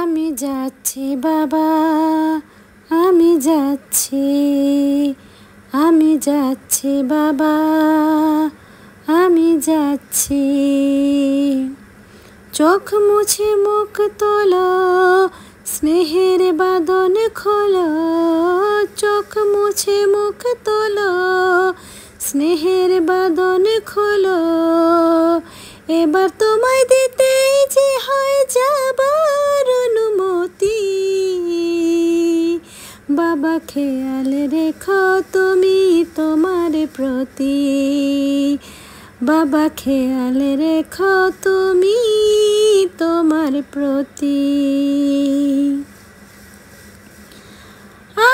আমি যাচ্ছি বাবা, আমি যাচ্ছি, আমি যাচ্ছি বাবা, আমি যাচ্ছি। চোখ মুছে মুখ তোলো, স্নেহের বাঁধন খোলো। চোখ মুছে মুখ তোলো, স্নেহের বাঁধন খোলো। এবার তোমায় দিতেই যে হয় যাবার অনুমতি। বাবা খেয়াল রেখো তুমি তোমার প্রতি। বাবা খেয়াল রেখো তুমি তোমার প্রতি।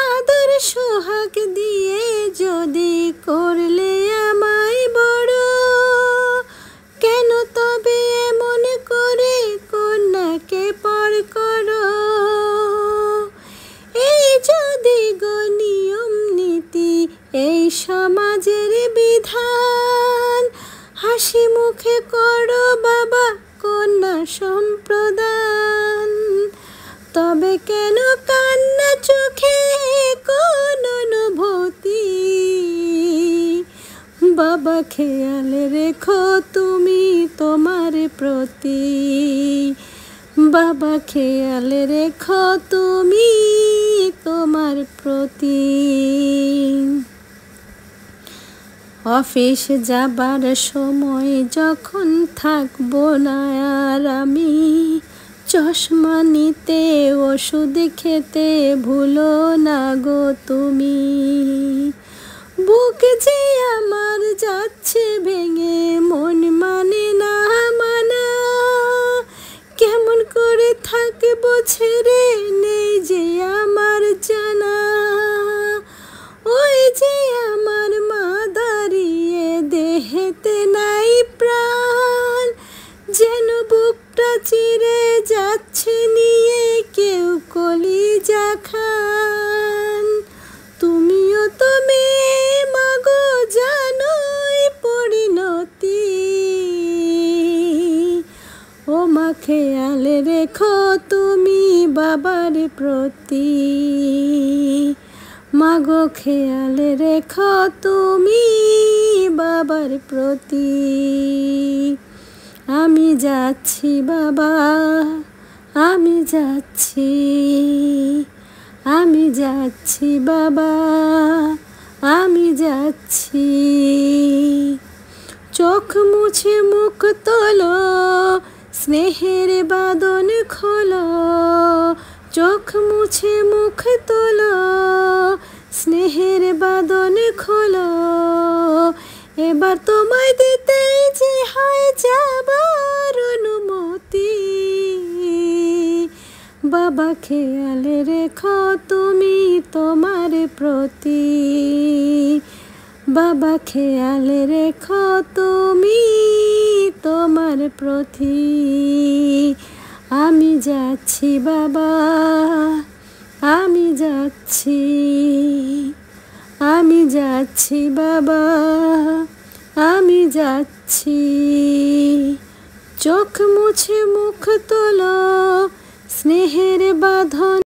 আদর সোহাগ দিয়ে যদি করলে আমায় বড়, কেন তবে এমন করে কন্যাকে পর করো? এই যদি গো নিয়ম নীতি, এই সমাজের বিধান, হাসি মুখে করো বাবা কন্যা সম্প্রদান। তবে কেন কান্না চোখে কোন অনুভূতি? বাবা খেয়াল রেখো তুমি তোমার প্রতি। বাবা খেয়াল রেখো তুমি তোমার প্রতি। অফিস যাবার সময় যখন থাকবো না আর আমি, চশমা নিতে ওষুধ খেতে ভুলো না গো তুমি। বুক যে আমার যাচ্ছে ভেঙে, মন মানে না মানা। কেমন করে থাকবো ছেড়ে, নেই যে আমার জানা। ওই যে আমার মা দাঁড়িয়ে, দেহেতে নাই প্রাণ, যেন বুকটা চিরে যাচ্ছে নিয়ে কেউ কলিজা খান। তুমিও তো মেয়ে মাগো, জানোই পরিণতি। ও মা খেয়াল রেখো তুমি বাবার প্রতি। মাগো খেয়াল রেখো তুমি বাবার প্রতি। আমি যাচ্ছি বাবা, আমি যাচ্ছি, আমি যাচ্ছি বাবা, আমি যাচ্ছি। চোখ মুছে মুখ তোলো, স্নেহের বাঁধন খোলো। চোখ মুছে মুখ তোলো, স্নেহের বাঁধন খোলো। এবার তোমায় দিতেই যে হয় যাবার অনুমতি। বাবা খেয়াল রেখো তুমি তোমার প্রতি। বাবা খেয়াল রেখো তুমি তোমার প্রতি। আমি যাচ্ছি বাবা, আমি যাচ্ছি, আমি যাচ্ছি বাবা, আমি যাচ্ছি। চোখ মুছে মুখ তোলো, স্নেহের বাঁধন